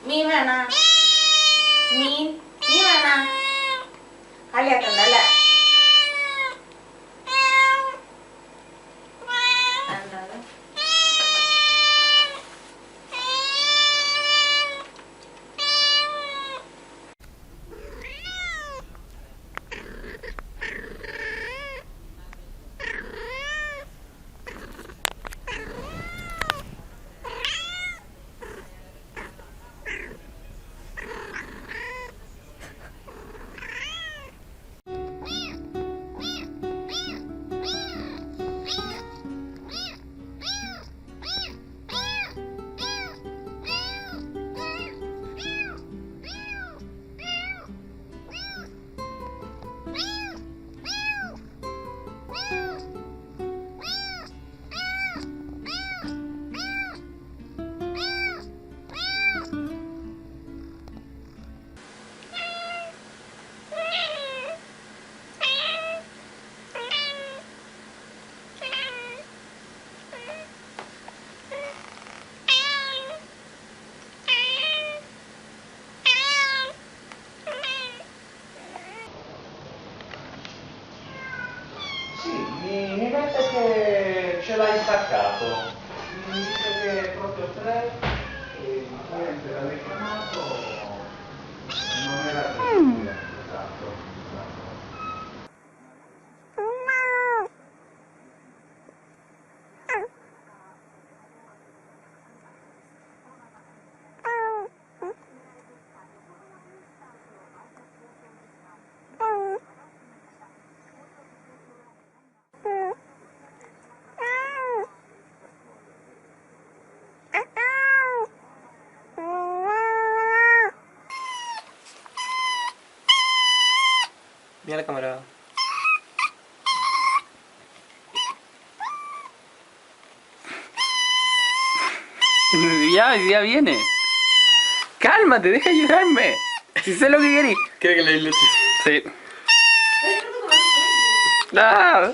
മീൻ വേണ മീൻ മീൻ വേണ കളിയാക്കണ്ടല്ലേ Sì, mi mette che ce l'hai staccato, mi dice che è proprio 3 e niente, l'ha richiamato, non era 3, esatto, esatto. Mira la cámara. Ya viene. Cálmate, deja de llorarme. Si sé lo que querés. ¿Quiere que le ilustre? Sí. Ah.